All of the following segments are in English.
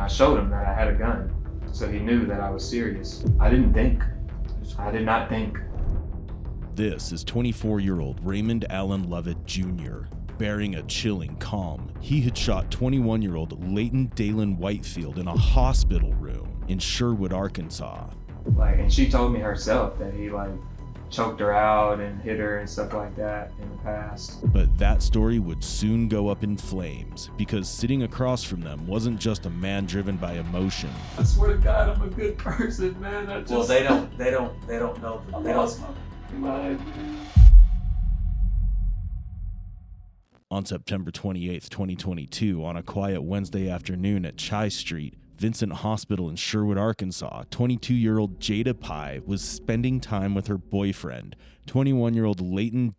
I showed him that I had a gun, so he knew that I was serious. I didn't think. I did not think. This is 24-year-old Raymond Allen Lovett Jr. Bearing a chilling calm, he had shot 21-year-old Leighton Whitefield in a hospital room in Sherwood, Arkansas. And she told me herself that he choked her out and hit her and stuff like that in the past. But that story would soon go up in flames, because sitting across from them wasn't just a man driven by emotion. I swear to God, I'm a good person, man. Well, they don't know. They lost my mind. On September 28, 2022, on a quiet Wednesday afternoon at Chai Street, Vincent Hospital in Sherwood, Arkansas, 22-year-old Jada Pye was spending time with her boyfriend, 21-year-old Leighton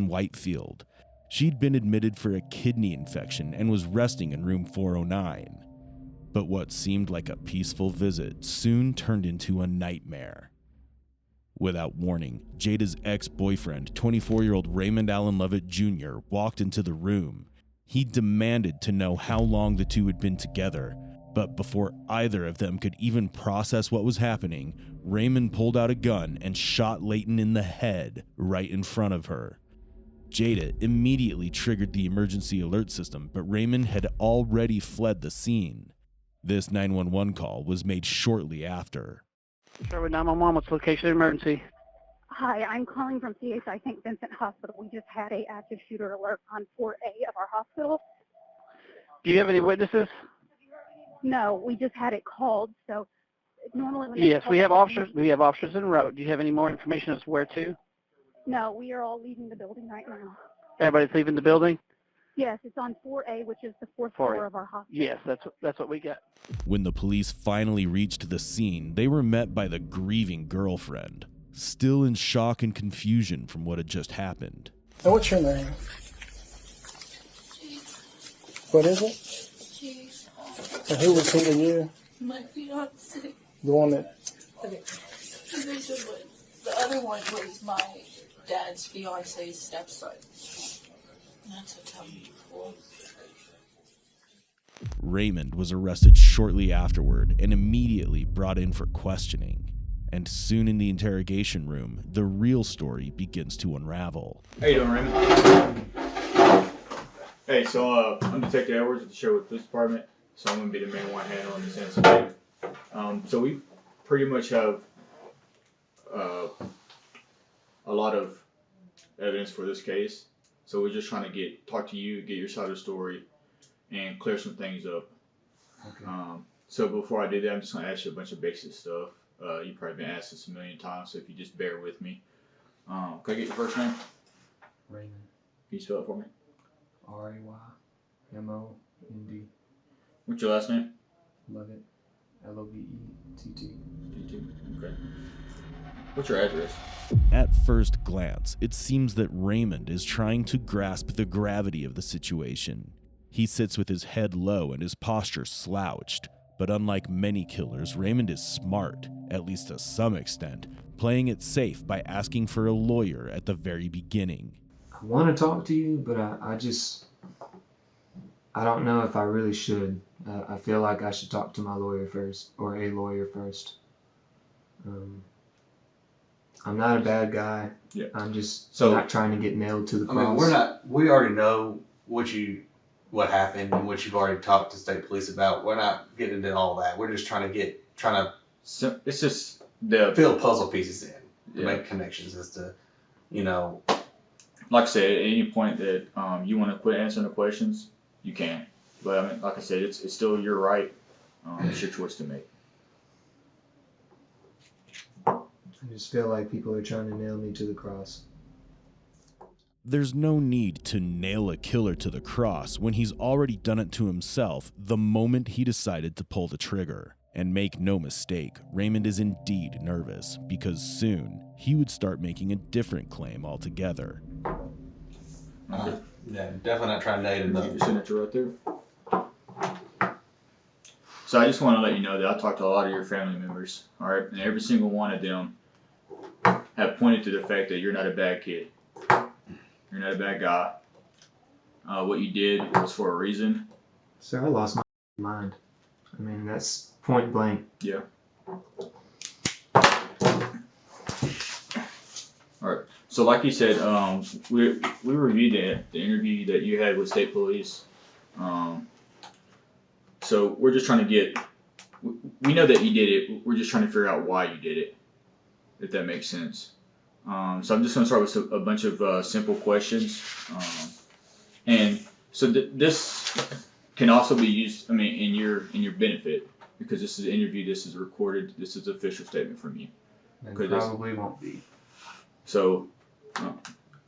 Whitefield. She'd been admitted for a kidney infection and was resting in room 409. But what seemed like a peaceful visit soon turned into a nightmare. Without warning, Jada's ex-boyfriend, 24-year-old Raymond Allen Lovett Jr., walked into the room. He demanded to know how long the two had been together, but before either of them could even process what was happening, Raymond pulled out a gun and shot Leighton in the head right in front of her. Jada immediately triggered the emergency alert system, but Raymond had already fled the scene. This 911 call was made shortly after. Sherwood 911, what's the location of emergency? Hi, I'm calling from CHI St. Vincent Hospital. We just had a active shooter alert on 4A of our hospital. Do you have any witnesses? No, we just had it called, so normally when Yes, we have officers. We have officers en route. Do you have any more information as to where to? No, we are all leaving the building right now. Everybody's leaving the building? Yes, it's on 4A, which is the fourth floor of our hospital. Yes, that's what we got. When the police finally reached the scene, they were met by the grieving girlfriend, still in shock and confusion from what had just happened. And what's your name? What is it? Jeez. And who was he to you? My fiance. The one that... Okay. The other one was my dad's fiance's stepson. That's what I'm for. Raymond was arrested shortly afterward and immediately brought in for questioning. And soon in the interrogation room, the real story begins to unravel. How you doing, Raymond? Hey, so I'm Detective Edwards with the Sherwood Police Department, so I'm going to be the main one handling this incident. So we pretty much have a lot of evidence for this case. So we're just trying to talk to you, get your side of the story, and clear some things up. Okay. So before I do that, I'm just going to ask you a bunch of basic stuff. You've probably been asked this a million times, so if you just bear with me. Can I get your first name? Raymond. Can you spell it for me? R-A-Y-M-O-N-D. What's your last name? Lovett. L-O-V-E-T-T. Okay. What's your address? At first glance, it seems that Raymond is trying to grasp the gravity of the situation. He sits with his head low and his posture slouched, but unlike many killers, Raymond is smart, at least to some extent, playing it safe by asking for a lawyer at the very beginning. I want to talk to you, but I don't know if I really should. I feel like I should talk to my lawyer first, or a lawyer first. I'm not a bad guy. Yeah. I'm just So, not trying to get nailed to the cross. I mean, we already know what happened and what you've already talked to state police about. We're not getting into all that. We're just trying to So it's just fill puzzle pieces in to Yeah. make connections as to, like I said, at any point that you want to quit answering the questions, you can. But I mean, like I said, it's still your right. It's your choice to make. I just feel like people are trying to nail me to the cross. There's no need to nail a killer to the cross when he's already done it to himself the moment he decided to pull the trigger. And make no mistake, Raymond is indeed nervous, because soon he would start making a different claim altogether. Okay. yeah, definitely not trying to date Keep your another. signature right there. So I just want to let you know that I talked to a lot of your family members, all right, and every single one of them have pointed to the fact that you're not a bad kid. You're not a bad guy. What you did was for a reason. Sir, I lost my mind. I mean, that's point blank. Yeah. All right. So like you said, we reviewed the interview that you had with state police. So we're just trying to get. We know that you did it. We're just trying to figure out why you did it, if that makes sense. So I'm just going to start with a bunch of simple questions. And so this can also be used, I mean, in your benefit, because this is an interview, this is recorded, this is an official statement from you. It probably won't be. So,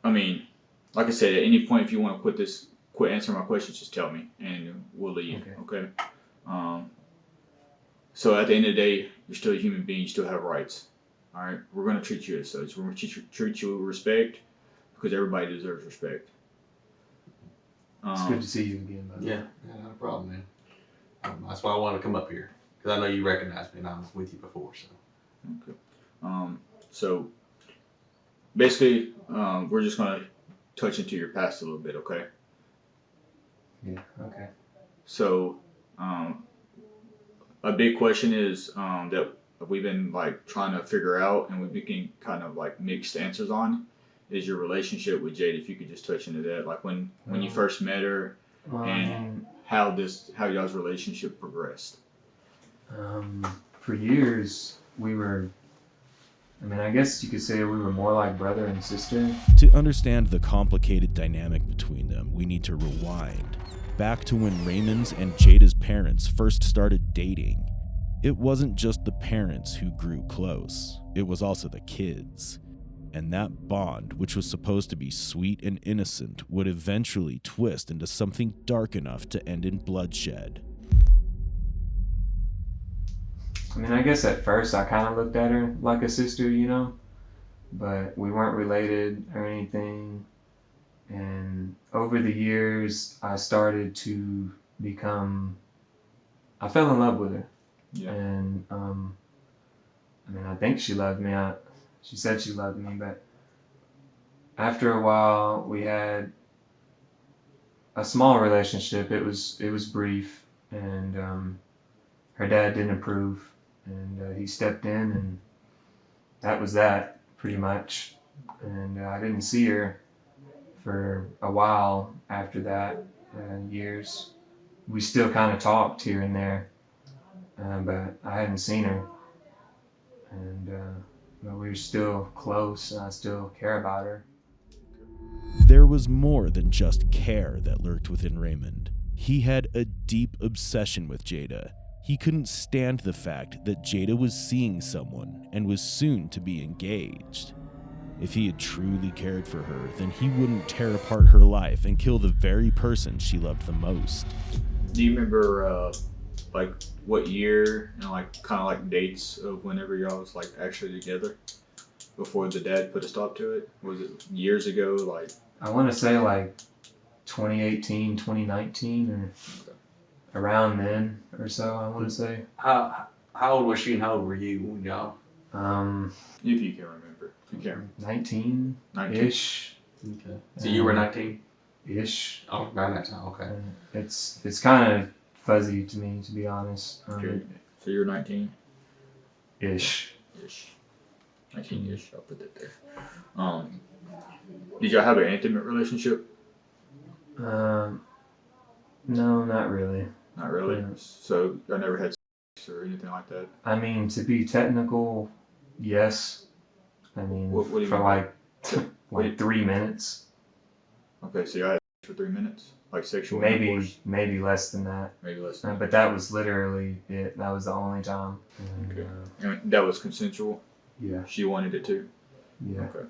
I mean, like I said, at any point if you want to quit answering my questions, just tell me, and we'll leave. Okay. So at the end of the day, you're still a human being. You still have rights. All right. We're going to treat you as such. We're going to treat you with respect, because everybody deserves respect. It's good to see you again, buddy. Yeah, not a problem, man. That's why I wanted to come up here, because I know you recognize me, and I was with you before. So. Okay. So basically, we're just going to touch into your past a little bit, okay? Yeah. Okay. So, a big question is that we've been like trying to figure out, and we've been getting kind of like mixed answers on, is your relationship with Jade. If you could just touch into that, like when you first met her, and how y'all's relationship progressed. For years, we were. I mean, I guess you could say we were more like brother and sister. To understand the complicated dynamic between them, we need to rewind back to when Raymond's and Jada's parents first started dating. It wasn't just the parents who grew close, it was also the kids. And that bond, which was supposed to be sweet and innocent, would eventually twist into something dark enough to end in bloodshed. I mean, I guess at first I kind of looked at her like a sister, you know, but we weren't related or anything. And over the years, I started to I fell in love with her. Yeah. And, I mean, I think she loved me. She said she loved me, but after a while, we had a small relationship. It was brief, and her dad didn't approve, and he stepped in, and that was that, pretty much. And I didn't see her for a while after that, years. We still kind of talked here and there, but I hadn't seen her, and but we were still close, and I still care about her. There was more than just care that lurked within Raymond. He had a deep obsession with Jada. He couldn't stand the fact that Jada was seeing someone and was soon to be engaged. If he had truly cared for her, then he wouldn't tear apart her life and kill the very person she loved the most. Do you remember like what year and like kind of like dates of whenever y'all was like actually together before the dad put a stop to it? Was it years ago? Like I want to say like 2018, 2019, or around then or so. I want to say. How old was she and how old were you when y'all? if you can remember, if you can. 19 ish. Okay. So you were 19 ish. Oh, around that time. Okay. It's kind of fuzzy to me, to be honest. Okay. So you're 19 ish. 19-ish. I'll put that there. Did y'all have an intimate relationship? No, not really. Not really. Yeah. So I never had sex or anything like that. I mean, to be technical, yes. I mean, What do you for mean? like 3 minutes. Okay, so y'all had sex for 3 minutes, like sexual intercourse? Maybe less than that. Maybe less than that. But that was literally it. That was the only time. And, Okay. And that was consensual? Yeah. She wanted it too? Yeah. Okay.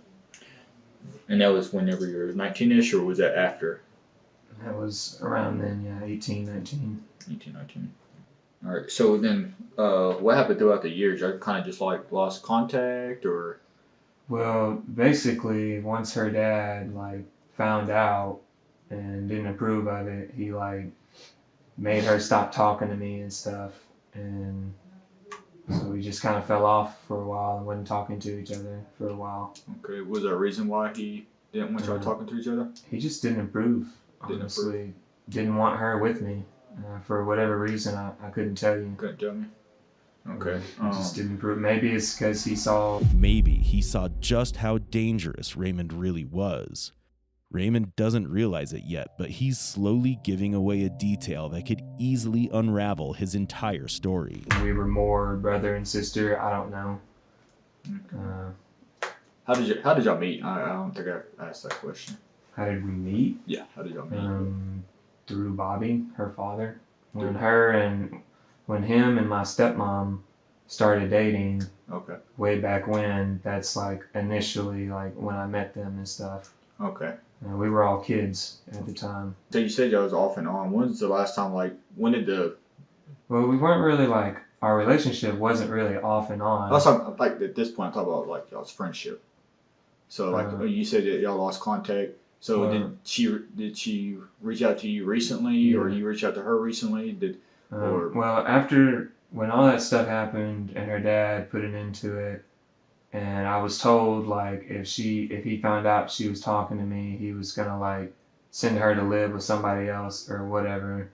And that was whenever you were 19-ish, or was that after? That was around then, yeah, 18, 19. 18, 19. All right. So then, what happened throughout the years? Y'all kind of just like lost contact, or? Well, basically, once her dad like found out and didn't approve of it, he like made her stop talking to me and stuff, and so we just kind of fell off for a while and wasn't talking to each other for a while. Okay. Was there a reason why he didn't want y'all talking to each other? He just didn't approve. Honestly, didn't want her with me. For whatever reason, I couldn't tell you. Couldn't tell me. Okay. He just didn't prove. Maybe it's because he saw. Maybe he saw just how dangerous Raymond really was. Raymond doesn't realize it yet, but he's slowly giving away a detail that could easily unravel his entire story. We were more brother and sister. I don't know. How did y'all meet? I don't think I asked that question. How did we meet? Yeah, how did y'all meet? Through Bobby, her father. When him and my stepmom started dating. Okay. Way back when, that's like initially like when I met them and stuff. Okay. We were all kids at the time. So you said y'all was off and on. When's the last time, when did the... Well, we weren't really our relationship wasn't really off and on. Last time, at this point, I'm talking about y'all's friendship. So you said that y'all lost contact. So did she reach out to you recently, or you reach out to her recently? Well, after when all that stuff happened and her dad put an end to it, and I was told if he found out she was talking to me, he was gonna send her to live with somebody else or whatever.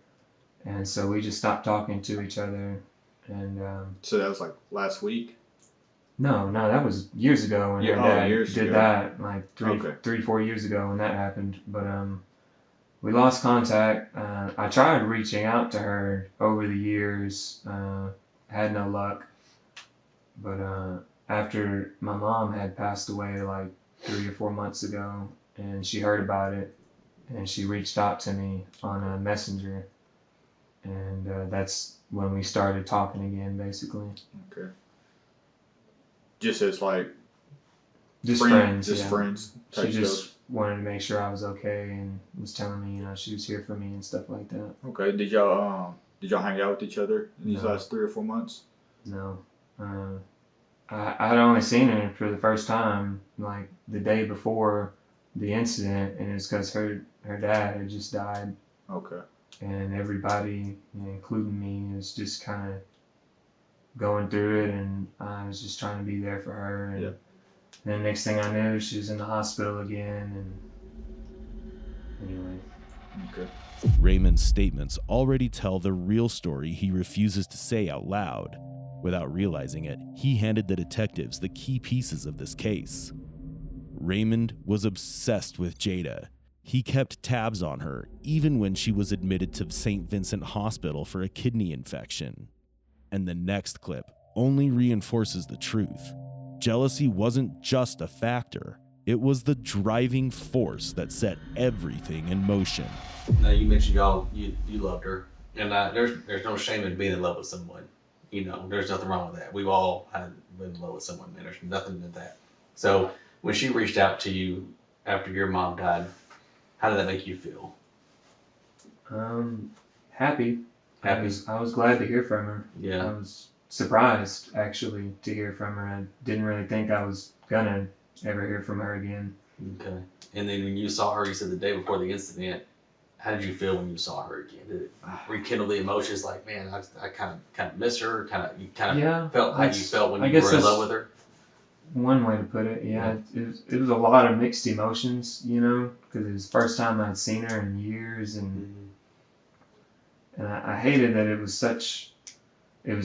And so we just stopped talking to each other. And so that was last week? No, that was years ago when her dad did that, 4 years ago when that happened. But we lost contact. I tried reaching out to her over the years, had no luck. But after my mom had passed away 3 or 4 months ago, and she heard about it, and she reached out to me on a messenger, and that's when we started talking again, basically. Okay. Just as just friends. Just friends. She just wanted to make sure I was okay and was telling me, she was here for me and stuff like that. Okay. Did y'all hang out with each other in these last 3 or 4 months? No. I had only seen her for the first time the day before the incident, and it's because her dad had just died. Okay. And everybody, including me, was just kind of going through it, and I was just trying to be there for her. And then next thing I knew, she was in the hospital again, and anyway. Okay. Raymond's statements already tell the real story he refuses to say out loud. Without realizing it, he handed the detectives the key pieces of this case. Raymond was obsessed with Jada. He kept tabs on her, even when she was admitted to St. Vincent Hospital for a kidney infection. And the next clip only reinforces the truth. Jealousy wasn't just a factor. It was the driving force that set everything in motion. Now, you mentioned you loved her, and there's no shame in being in love with someone. There's nothing wrong with that. We've all been in love with someone, and there's nothing in that. So when she reached out to you after your mom died, how did that make you feel? Happy. I was glad to hear from her. Yeah. I was surprised, actually, to hear from her. I didn't really think I was gonna ever hear from her again. Okay. And then when you saw her, you said the day before the incident, how did you feel when you saw her again? Did it rekindle the emotions man, I kind of miss her? You felt how you felt when you were in love with her? One way to put it, yeah. It was a lot of mixed emotions, because it was the first time I'd seen her in years, and I hated that it was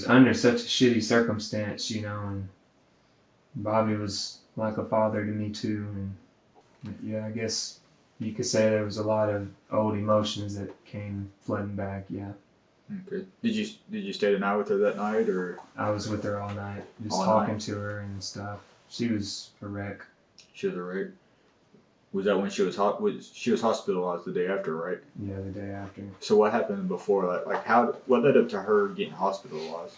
under such a shitty circumstance, and Bobby was like a father to me too, and yeah, I guess you could say there was a lot of old emotions that came flooding back, yeah. Okay. Did you stay the night with her that night, or? I was with her all night, just talking to her and stuff. She was a wreck. She was a wreck. Was that when she was hospitalized the day after, right? Yeah, the day after. So what happened before that? What led up to her getting hospitalized?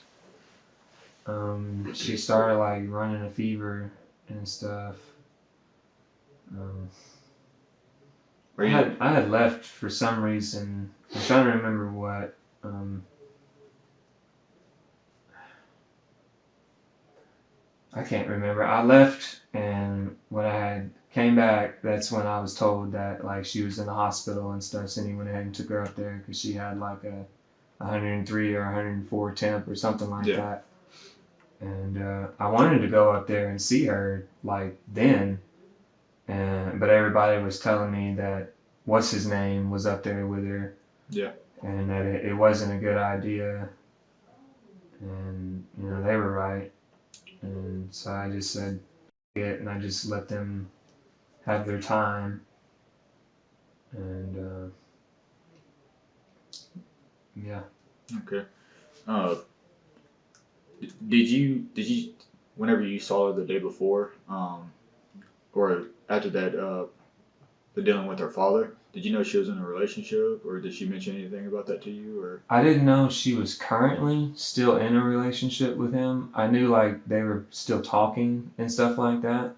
She started running a fever and stuff. I had left for some reason. I'm trying to remember what. I can't remember. I left, and when I came back, that's when I was told that she was in the hospital and stuff. So he went ahead and took her up there because she had a 103 or 104 temp or something like that. And I wanted to go up there and see her then, but everybody was telling me that what's his name was up there with her. Yeah. and that it wasn't a good idea, and they were right, and so I just said it, and I just let them have their time, and yeah. Okay. Did you whenever you saw her the day before, or after that, the dealing with her father, did you know she was in a relationship, or did she mention anything about that to you, or? I didn't know she was currently still in a relationship with him. I knew like they were still talking and stuff like that.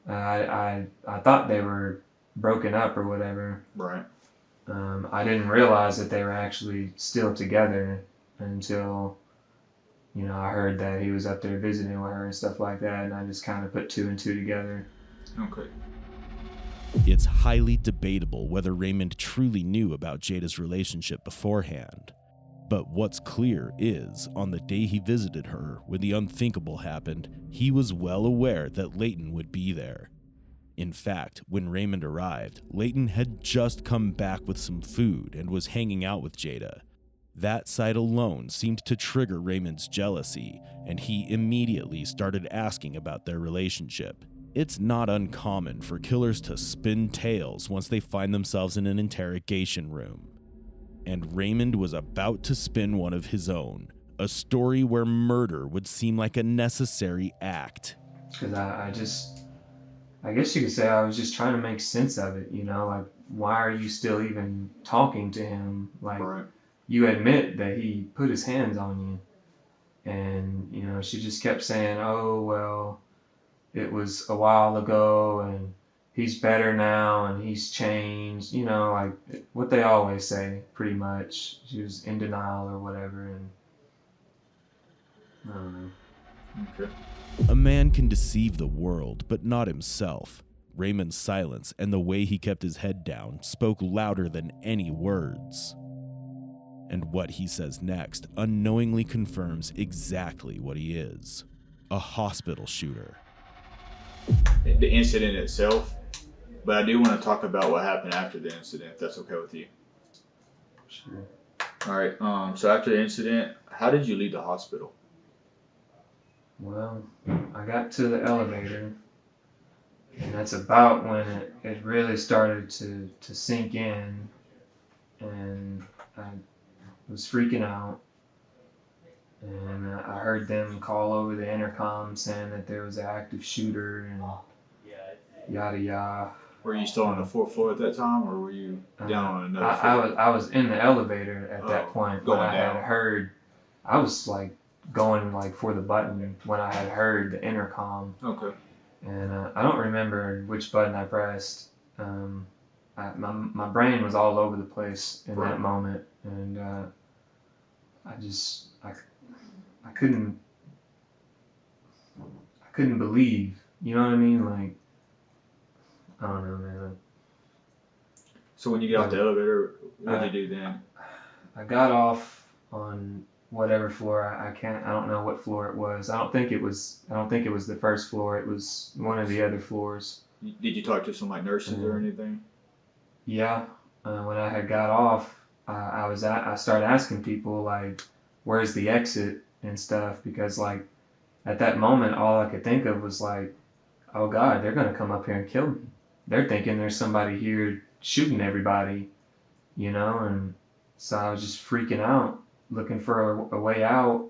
I thought they were broken up or whatever. Right. I didn't realize that they were actually still together until I heard that he was up there visiting with her and stuff like that, and I just kind of put two and two together. Okay. It's highly debatable whether Raymond truly knew about Jada's relationship beforehand. But what's clear is, on the day he visited her, when the unthinkable happened, he was well aware that Leighton would be there. In fact, when Raymond arrived, Leighton had just come back with some food and was hanging out with Jada. That sight alone seemed to trigger Raymond's jealousy, and he immediately started asking about their relationship. It's not uncommon for killers to spin tales once they find themselves in an interrogation room. And Raymond was about to spin one of his own, a story where murder would seem like a necessary act. Because I guess you could say I was just trying to make sense of it, like, why are you still even talking to him? Like, Right. You admit that he put his hands on you. And, she just kept saying, oh, well, it was a while ago, and he's better now, and he's changed, like what they always say, pretty much. She was in denial or whatever, and I don't know. Okay. A man can deceive the world, but not himself. Raymond's silence and the way he kept his head down spoke louder than any words. And what he says next unknowingly confirms exactly what he is: a hospital shooter. The incident itself, but I do want to talk about what happened after the incident, if that's okay with you. Sure. All right. So after the incident, how did you leave the hospital? Well, I got to the elevator, and that's about when it really started to sink in, and I was freaking out, and I heard them call over the intercom saying that there was an active shooter and yada yada. Were you still on the fourth floor at that time, or were you down on another floor? I was in the elevator at that point when I had heard. I was like going like for the button when I had heard the intercom. Okay. And I don't remember which button I pressed. My brain was all over the place in that moment, and I couldn't believe, you know what I mean? Like, I don't know, man. So when you got off the elevator, what did you do then? I got off on whatever floor. I don't know what floor it was. I don't think it was the first floor. It was one of the other floors. Did you talk to some like nurses or anything? Yeah. When I had got off, I started asking people like, where's the exit and stuff, because like at that moment all I could think of was like, oh God, they're gonna come up here and kill me. They're thinking there's somebody here shooting everybody, and so I was just freaking out, looking for a way out,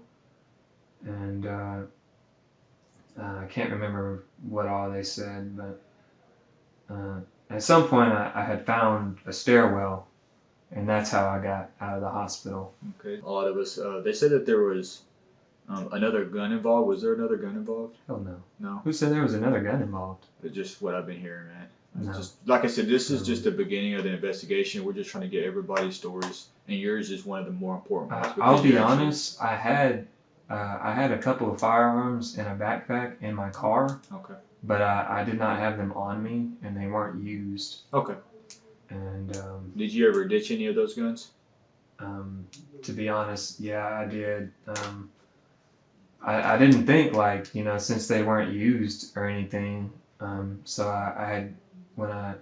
and I can't remember what all they said, but at some point I had found a stairwell, and that's how I got out of the hospital. Okay. A lot of us, they said that there was another gun involved. Was there another gun involved? Hell no. No. Who said there was another gun involved? It's just what I've been hearing, man. No. Just like I said, this is just the beginning of the investigation. We're just trying to get everybody's stories, and yours is one of the more important ones. I'll be honest. I had a couple of firearms in a backpack in my car. Okay. But I did not have them on me, and they weren't used. Okay. And did you ever ditch any of those guns? To be honest, yeah, I did. I didn't think like, since they weren't used or anything. So I had, when I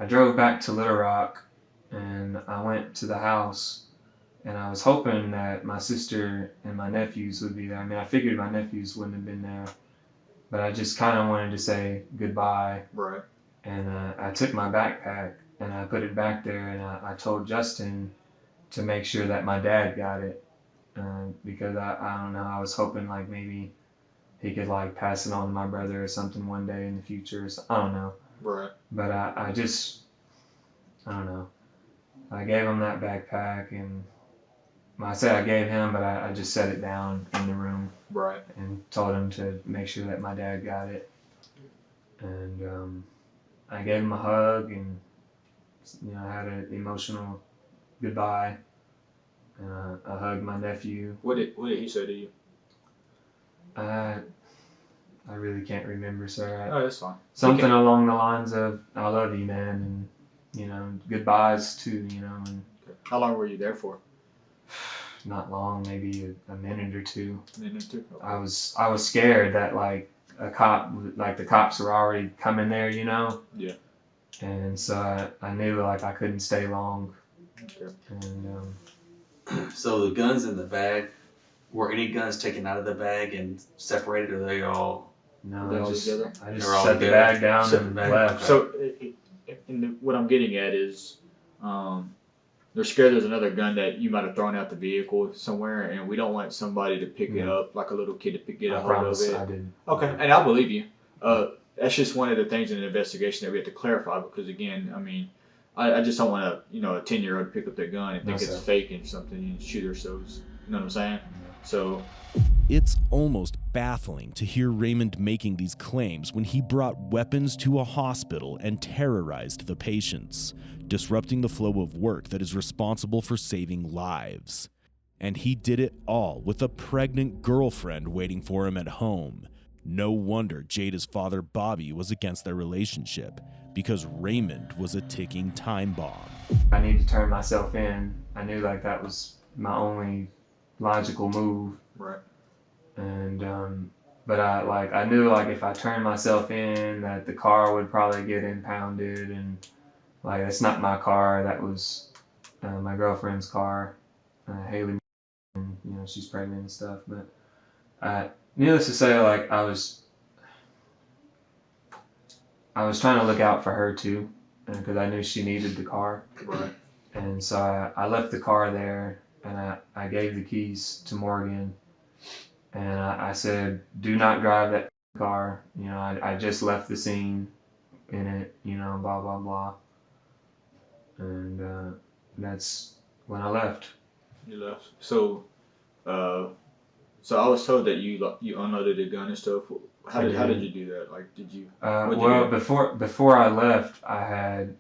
drove back to Little Rock and I went to the house, and I was hoping that my sister and my nephews would be there. I mean, I figured my nephews wouldn't have been there, but I just kind of wanted to say goodbye. Right. And I took my backpack and I put it back there, and I told Justin to make sure that my dad got it, because I don't know, I was hoping like maybe he could like pass it on to my brother or something one day in the future. So, I don't know. Right. But I don't know. I gave him that backpack, and I say I gave him, but I just set it down in the room. Right. And told him to make sure that my dad got it. And I gave him a hug, and I had an emotional goodbye. And I hugged my nephew. What did he say to you? I really can't remember, sir. Oh, that's fine. Something along the lines of "I love you, man," and goodbyes too. And How long were you there for? not long, maybe a minute or two. A minute or two. Okay. I was scared that like the cops were already coming there. Yeah. And so I knew like I couldn't stay long. Okay. And So the guns in the bag, were any guns taken out of the bag and separated, or are they all? no, They're I all just together? set They're all the together. bag down Set the and bag. left. So, what I'm getting at is, they're scared there's another gun that you might have thrown out the vehicle somewhere, and we don't want somebody to pick it up, like a little kid to get a I hold of promise it. I didn't. Okay, and I believe you. That's just one of the things in the investigation that we have to clarify, because again, I mean, I just don't want a 10-year-old to pick up their gun and think No, it's sir. fake and something and shoot ourselves. You know what I'm saying? So It's almost baffling to hear Raymond making these claims when he brought weapons to a hospital and terrorized the patients, disrupting the flow of work that is responsible for saving lives. And he did it all with a pregnant girlfriend waiting for him at home. No wonder Jada's father, Bobby, was against their relationship, because Raymond was a ticking time bomb. I need to turn myself in. I knew like that was my only logical move. right. And but I knew like if I turned myself in that the car would probably get impounded, and like it's not my car, that was my girlfriend's car, Haley, and she's pregnant and stuff. But needless to say, like I was trying to look out for her too, because I knew she needed the car. Right. And so I left the car there, and I gave the keys to Morgan, and I said, do not drive that car. I just left the scene in it, blah, blah, blah. And that's when I left. You left. So I was told that you unloaded a gun and stuff. How did you do that? Like, did you? What'd you Well, do? before I left, I had,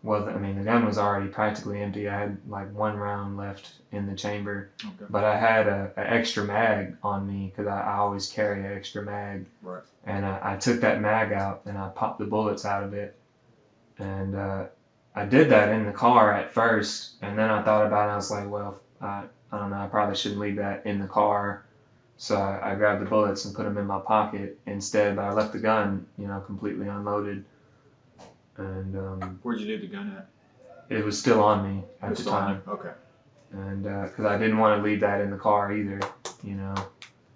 well, I mean, the gun was already practically empty. I had like one round left in the chamber, Okay. but I had an extra mag on me because I always carry an extra mag. Right. And I took that mag out and I popped the bullets out of it. And I did that in the car at first, and then I thought about it. I was like, well, I don't know, I probably shouldn't leave that in the car. So I grabbed the bullets and put them in my pocket instead, but I left the gun, completely unloaded. And Where'd you leave the gun at? it was still on me at the Still on time. you? Okay. And because I didn't want to leave that in the car either,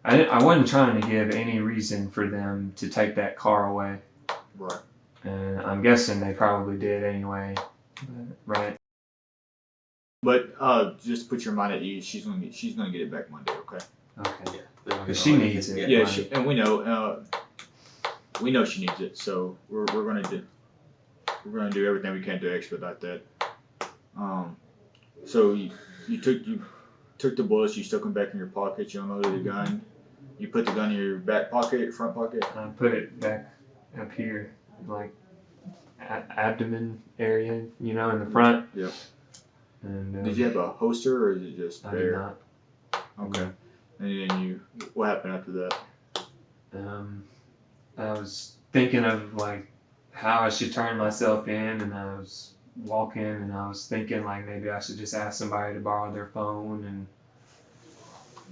I wasn't trying to give any reason for them to take that car away. Right. And I'm guessing they probably did anyway. Right. But just put your mind at ease. She's gonna get it back Monday. Okay. Okay. Yeah. Because she needs it. Yeah. Like, And we know she needs it. So we're gonna do everything we can to expedite that. So you took the bullets. You stuck them back in your pocket. You unloaded the gun. You put the gun in your back pocket, front pocket. I put it back up here, like abdomen area, in the front. Yeah. And Did you have a holster, or is it just I there? did not. Okay. And then what happened after that? I was thinking of like how I should turn myself in, and I was walking, and I was thinking like maybe I should just ask somebody to borrow their phone,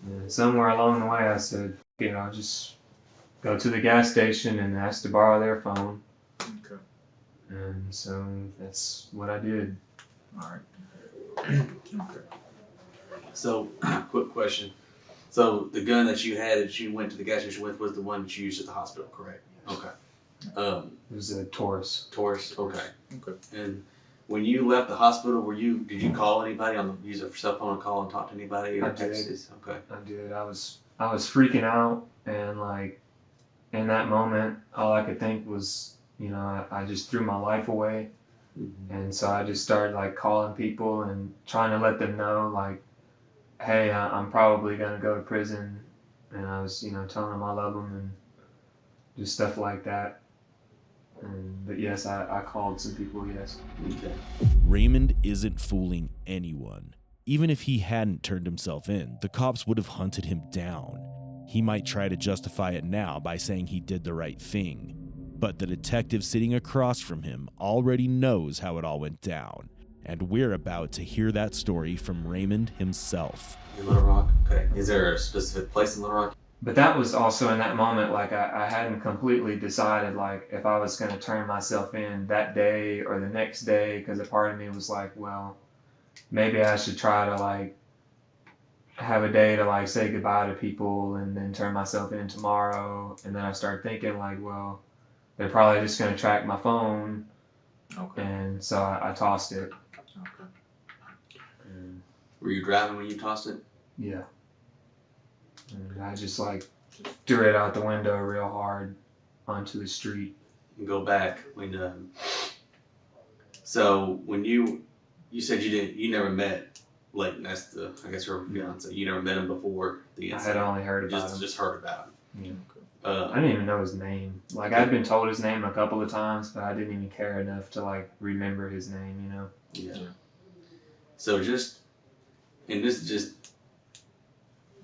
and somewhere along the way I said, I'll just go to the gas station and ask to borrow their phone. Okay. And so that's what I did. All right. Okay. So, quick question. So the gun that you had that you went to the gas station with was the one that you used at the hospital, correct? Okay. It was a Taurus. Taurus. Okay. Okay. And when you left the hospital, did you call anybody use a cell phone and call and talk to anybody or I did. text? Okay. I did. I was freaking out, and like in that moment, all I could think was, I just threw my life away, and so I just started like calling people and trying to let them know like, hey, I'm probably gonna go to prison, and I was, telling them I love them and just stuff like that. But yes, I called some people. Yes. Okay. Raymond isn't fooling anyone. Even if he hadn't turned himself in, the cops would have hunted him down. He might try to justify it now by saying he did the right thing, but the detective sitting across from him already knows how it all went down, and we're about to hear that story from Raymond himself. In Little Rock? Okay. Is there a specific place in Little Rock? But that was also in that moment, like I hadn't completely decided like if I was gonna turn myself in that day or the next day, because a part of me was like, well, maybe I should try to like have a day to like say goodbye to people and then turn myself in tomorrow. And then I started thinking like, well, they're probably just gonna track my phone, Okay. and so I tossed it. Okay. Were you driving when you tossed it? Yeah. And I just like threw it out the window real hard onto the street. And go back when. So when you said you never met Leighton. That's I guess her fiance. You never met him before the I incident. had only heard about him. Just heard about him. Yeah. I didn't even know his name. Like I'd been told his name a couple of times, but I didn't even care enough to like remember his name. Yeah. So and this just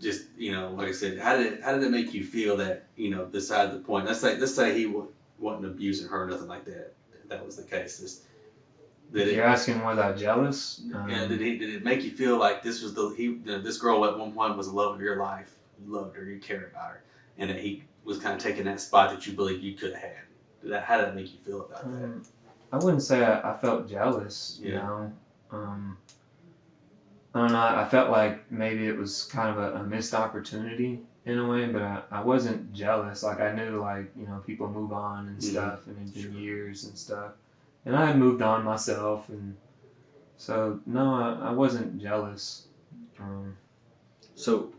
like I said, how did it make you feel that beside the point? Let's say he wasn't abusing her or nothing like that. That was the case. You're asking was I jealous? Did it make you feel like this was this girl at one point was the love of your life? You loved her, you cared about her, and that he was kind of taking that spot that you believe you could have had. How did that make you feel about that? I wouldn't say I felt jealous. I don't know. I felt like maybe it was kind of a missed opportunity in a way, but I wasn't jealous. Like I knew like people move on and stuff, and it'd been years and stuff, and I had moved on myself, and so no, I wasn't jealous. So,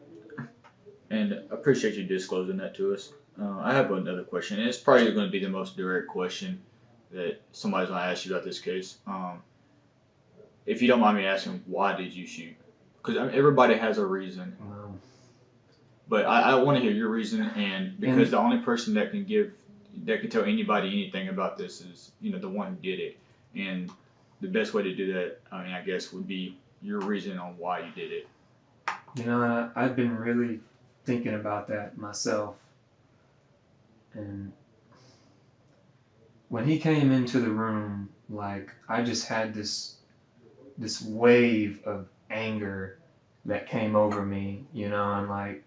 and I appreciate you disclosing that to us. I have another question, and it's probably going to be the most direct question that somebody's going to ask you about this case. If you don't mind me asking, why did you shoot? Because everybody has a reason. But I want to hear your reason, and because the only person that can tell anybody anything about this is the one who did it, and the best way to do that, I guess, would be your reason on why you did it. I've been really thinking about that myself, and when he came into the room, like I just had this wave of anger that came over me, and like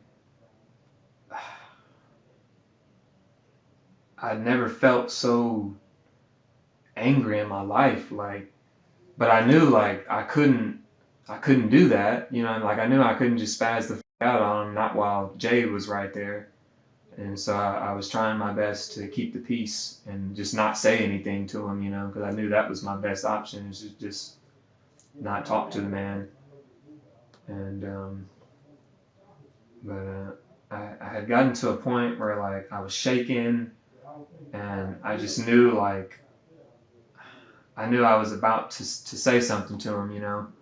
I'd never felt so angry in my life, like, but I knew like I couldn't do that, and like I knew I couldn't just spaz the out on him, not while Jay was right there. And so I was trying my best to keep the peace and just not say anything to him, because I knew that was my best option, is to just not talk to the man. And but I had gotten to a point where like I was shaking, and I just knew like I knew I was about to say something to him,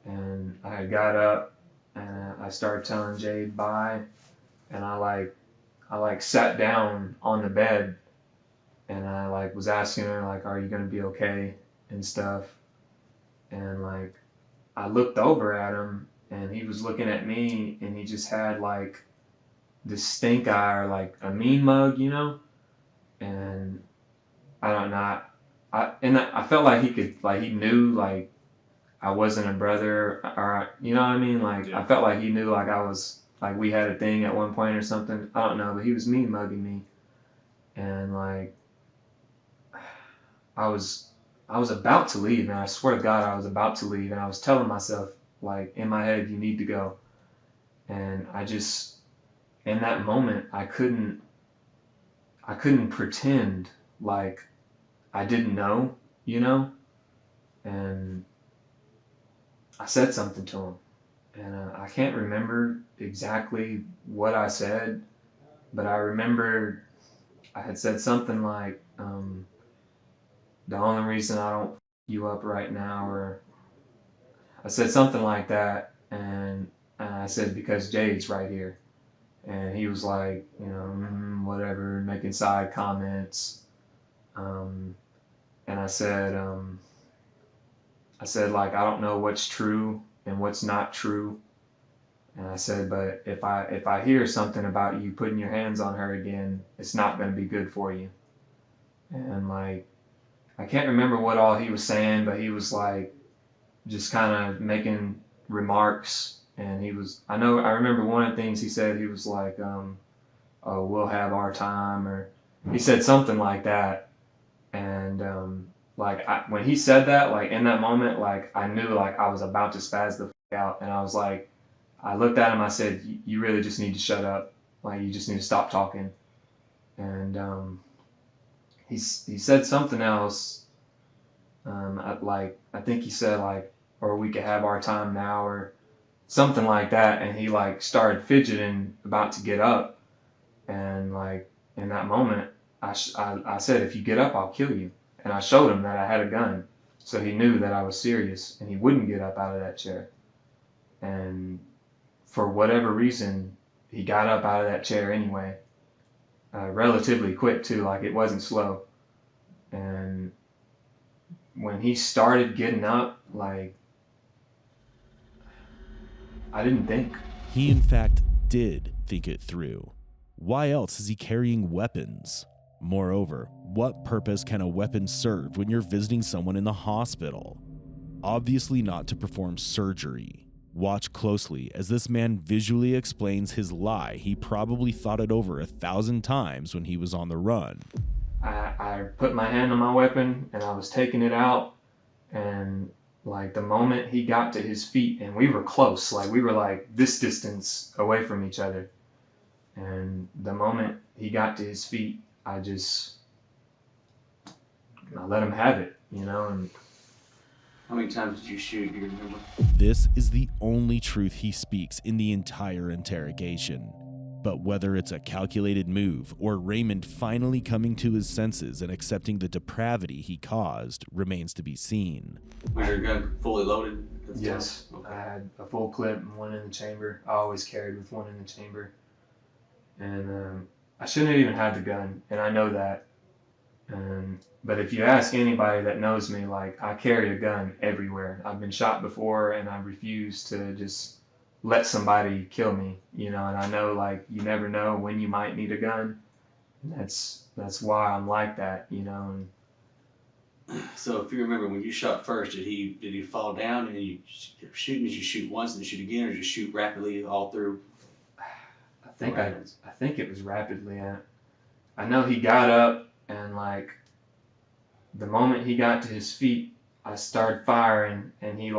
and I had got up and I started telling Jade bye, and I sat down on the bed, and I like was asking her like, are you gonna be okay and stuff, and like I looked over at him, and he was looking at me, and he just had like this stink eye or like a mean mug, and I don't know, I felt like he knew like I wasn't a brother, or you know what I mean, like I felt like he knew like I was like we had a thing at one point or something. I don't know, but he was mean mugging me, and like I was I was about to leave, and I swear to God, I was about to leave, and I was telling myself, like, in my head, you need to go. And I just, in that moment, I couldn't pretend like I didn't know, you know? And I said something to him. And I can't remember exactly what I said, but I remember I had said something like, the only reason I don't f you up right now, or I said something like that, and I said, because Jade's right here. And he was like, you know, whatever, making side comments. And I said, like, I don't know what's true and what's not true. And I said, but if I hear something about you putting your hands on her again, it's not going to be good for you. And like, I can't remember what all he was saying, but he was like, just kind of making remarks. And I remember one of the things he said, he was like, oh, we'll have our time, or he said something like that. And like, when he said that, like, in that moment, like, I knew, like, I was about to spaz the fuck out. And I was like, I looked at him, I said, you really just need to shut up. Like, you just need to stop talking. And he said something else. I think he said, like, or we could have our time now, or something like that. And he, like, started fidgeting, about to get up. And like, in that moment, I said, if you get up, I'll kill you. And I showed him that I had a gun, so he knew that I was serious, and he wouldn't get up out of that chair. And for whatever reason, he got up out of that chair anyway, relatively quick too, like, it wasn't slow. And when he started getting up, like, I didn't think. He, in fact, did think it through. Why else is he carrying weapons? Moreover, what purpose can a weapon serve when you're visiting someone in the hospital? Obviously not to perform surgery. Watch closely as this man visually explains his lie. He probably thought it over 1,000 times when he was on the run. I put my hand on my weapon, and I was taking it out, and like, the moment he got to his feet, and we were close, like, we were like this distance away from each other, and the moment he got to his feet, I let him have it, you know. And How many times did you shoot? Do you remember? This is the only truth he speaks in the entire interrogation. But whether it's a calculated move or Raymond finally coming to his senses and accepting the depravity he caused remains to be seen. Was your gun fully loaded at the time? yes, Okay. I had a full clip and one in the chamber. I always carried with one in the chamber, and I shouldn't have even had the gun, and I know that. But if you ask anybody that knows me, like, I carry a gun everywhere. I've been shot before, and I refuse to just let somebody kill me, you know. And I know, like, you never know when you might need a gun. And that's why I'm like that, you know. And So if you remember, when you shot first, did he fall down and you kept shooting? Did you shoot once and then shoot again, or did you shoot rapidly all through? I think it was rapidly. I know he got up, and like, the moment he got to his feet, I started firing, and he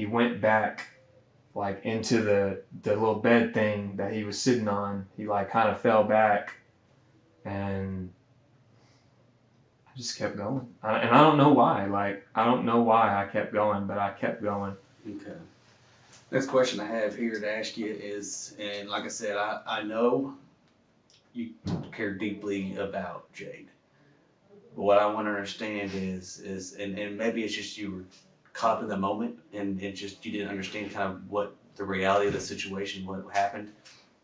went back, like, into the little bed thing that he was sitting on. He, like, kind of fell back, and I just kept going. And I don't know why. Like, I don't know why I kept going, but I kept going. Okay. Next question I have here to ask you is, and like I said, I know you care deeply about Jade. But what I want to understand is and maybe it's just you were caught up in the moment, and it just, you didn't understand kind of what the reality of the situation, what happened.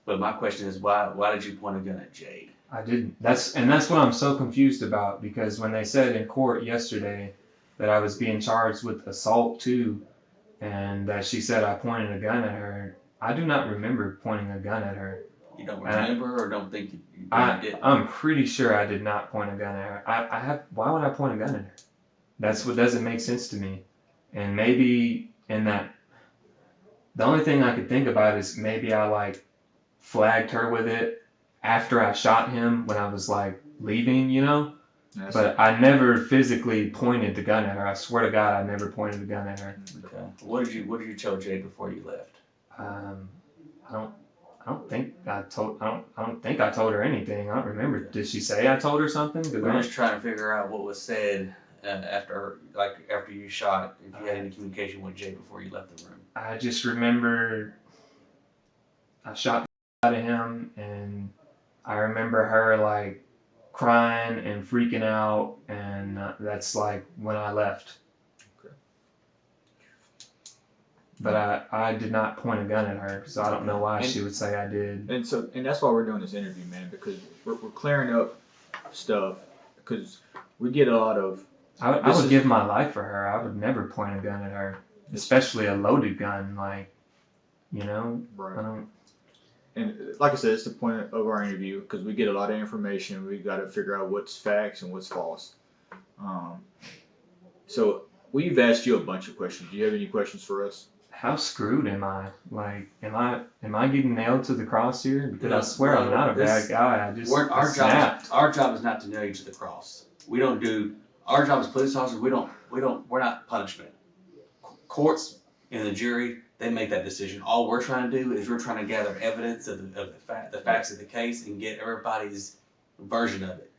But my question is, why did you point a gun at Jade? I didn't. That's what I'm so confused about, because when they said in court yesterday that I was being charged with assault too, and that she said I pointed a gun at her, I do not remember pointing a gun at her. You don't remember, or don't think you did? I'm pretty sure I did not point a gun at her. Why would I point a gun at her? That's what doesn't make sense to me. And maybe the only thing I could think about is maybe I, like, flagged her with it after I shot him when I was, like, leaving, you know? But I never physically pointed the gun at her. I swear to God, I never pointed the gun at her. Okay. What did you tell Jay before you left? I don't think I told her anything. I don't remember. Did she say I told her something? We're just trying to figure out what was said after you shot. If you had any communication with Jay before you left the room. I just remember I shot out of him, and I remember her like crying and freaking out, and that's like when I left. Okay. But I did not point a gun at her, so I don't know why she would say I did. And that's why we're doing this interview, man, because we're clearing up stuff, because we get a lot of. I would give my life for her. I would never point a gun at her, especially a loaded gun. Like, you know, Right. I don't. And like I said, it's the point of our interview, because we get a lot of information. We got to figure out what's facts and what's false. So we've asked you a bunch of questions. Do you have any questions for us? How screwed am I? Like, am I getting nailed to the cross here? Because I swear I'm not a bad guy. Our job is not to nail you to the cross. We don't do. Our job as police officers. We're not punishment. Courts and the jury, they make that decision. All we're trying to do is we're trying to gather evidence of the facts of the case and get everybody's version of it.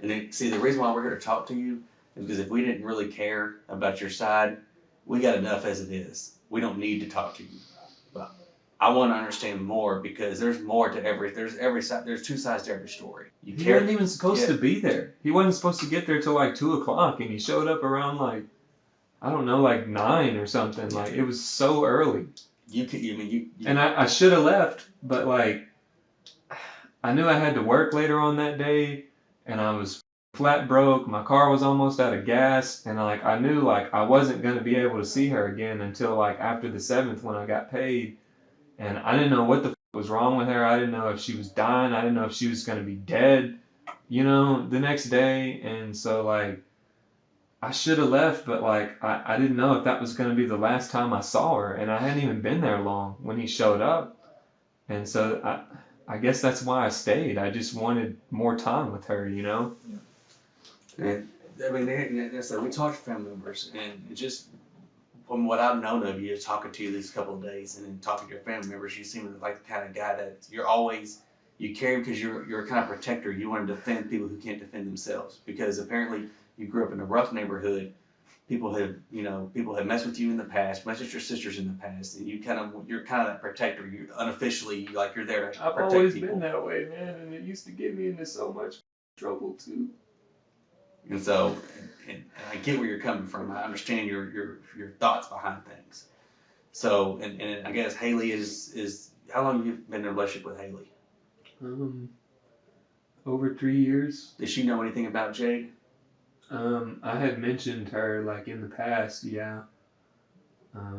And then, see, the reason why we're here to talk to you is because if we didn't really care about your side, we got enough as it is. We don't need to talk to you. But I want to understand more, because there's more to there's two sides to every story. He wasn't even supposed to be there. He wasn't supposed to get there till like 2:00, and he showed up around like, I don't know, like 9 or something. Like, it was so early. And I should have left, but like, I knew I had to work later on that day, and I was flat broke. My car was almost out of gas, and like, I knew like I wasn't gonna be able to see her again until like after the 7th when I got paid, and I didn't know what the was wrong with her. I didn't know if she was dying. I didn't know if she was gonna be dead, you know, the next day. And so like, I should have left, but like, I didn't know if that was gonna be the last time I saw her, and I hadn't even been there long when he showed up. And so I guess that's why I stayed. I just wanted more time with her, you know. And I mean, we talked to family members, and it just from what I've known of you, talking to you these couple of days, and then talking to your family members, you seem like the kind of guy that you care because you're a kind of protector. You want to defend people who can't defend themselves, because apparently you grew up in a rough neighborhood. People have messed with you in the past, messed with your sisters in the past, and you're kind of that protector. You unofficially, like, you're there to protect people. I've always been that way, man, and it used to get me into so much trouble too. And so, and I get where you're coming from. I understand your thoughts behind things. So, and I guess Haley is how long have you been in a relationship with Haley? Over 3 years. Did she know anything about Jade? I had mentioned her like in the past, yeah. I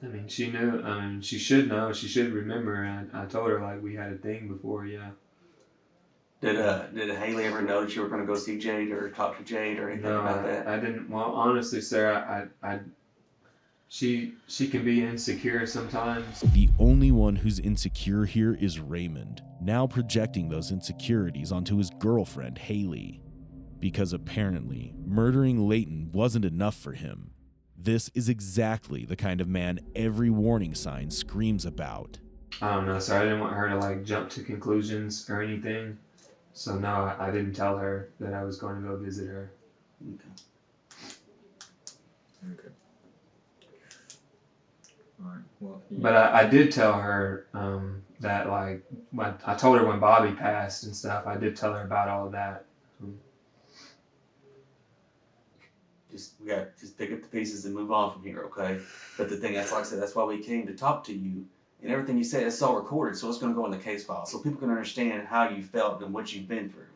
mean, she knew. I mean, she should know. She should remember. And I told her like we had a thing before, yeah. Did Haley ever know that you were going to go see Jade or talk to Jade or anything about that? I didn't. Well, honestly, Sarah, she can be insecure sometimes. The only one who's insecure here is Raymond, now projecting those insecurities onto his girlfriend, Haley. Because apparently, murdering Leighton wasn't enough for him. This is exactly the kind of man every warning sign screams about. I don't know, sir. I didn't want her to like jump to conclusions or anything. So no, I didn't tell her that I was going to go visit her. Okay. All right. Well. Yeah. But I did tell her that like I told her when Bobby passed and stuff. I did tell her about all of that. We got to just pick up the pieces and move on from here, okay? But the thing, that's like I said, that's why we came to talk to you. And everything you said, it's all recorded, so it's going to go in the case file, so people can understand how you felt and what you've been through.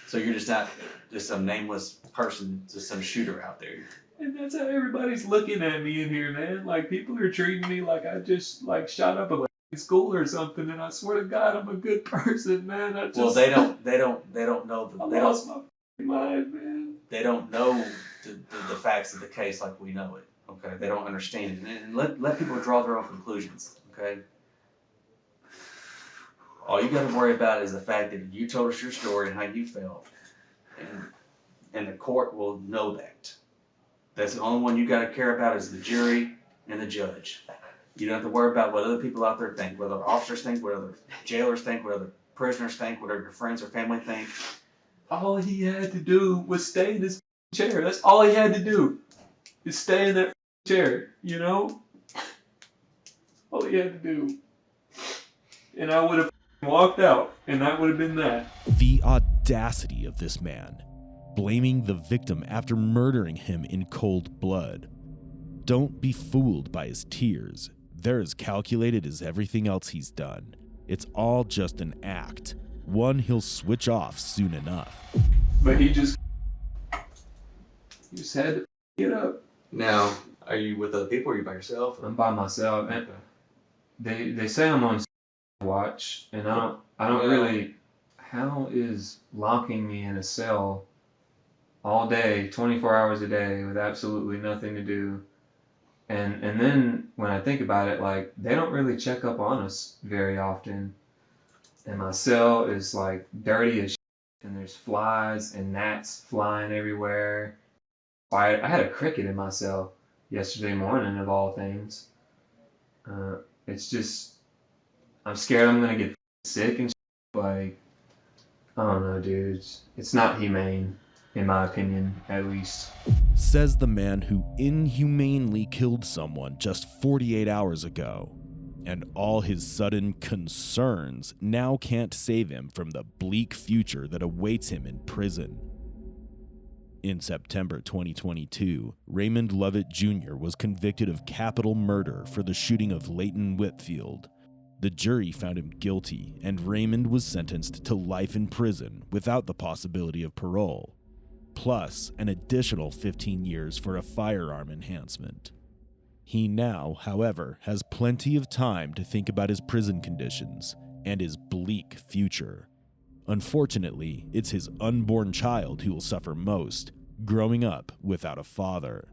So you're just not just some nameless person, just some shooter out there. And that's how everybody's looking at me in here, man. Like, people are treating me like I just like shot up a school or something. And I swear to God, I'm a good person, man. Well, they don't know. I lost my mind, man. They don't know the facts of the case like we know it. Okay, they don't understand it, and let people draw their own conclusions. Okay. All you got to worry about is the fact that you told us your story and how you felt. And the court will know that. That's the only one you got to care about is the jury and the judge. You don't have to worry about what other people out there think, what other officers think, what other jailers think, what other prisoners think, what your friends or family think. All he had to do was stay in his chair. That's all he had to do. Is stay in that chair, you know? All he had to do. And I would have walked out, and that would have been that. The audacity of this man, blaming the victim after murdering him in cold blood. Don't be fooled by his tears. They're as calculated as everything else he's done. It's all just an act, one he'll switch off soon enough. But he just had to get up. Now, are you with other people or are you by yourself? I'm by myself, and they say I'm on watch, and I don't really. How is locking me in a cell all day, 24 hours a day, with absolutely nothing to do? And then when I think about it, like, they don't really check up on us very often. And my cell is like dirty as shit, and there's flies and gnats flying everywhere. I had a cricket in my cell yesterday morning, of all things. It's just, I'm scared I'm gonna get sick and shit. Like, I don't know, dude. It's not humane, in my opinion, at least. Says the man who inhumanely killed someone just 48 hours ago. And all his sudden concerns now can't save him from the bleak future that awaits him in prison. In September 2022, Raymond Lovett Jr. was convicted of capital murder for the shooting of Leighton Whitfield. The jury found him guilty, and Raymond was sentenced to life in prison without the possibility of parole, plus an additional 15 years for a firearm enhancement. He now, however, has plenty of time to think about his prison conditions and his bleak future. Unfortunately, it's his unborn child who will suffer most, growing up without a father.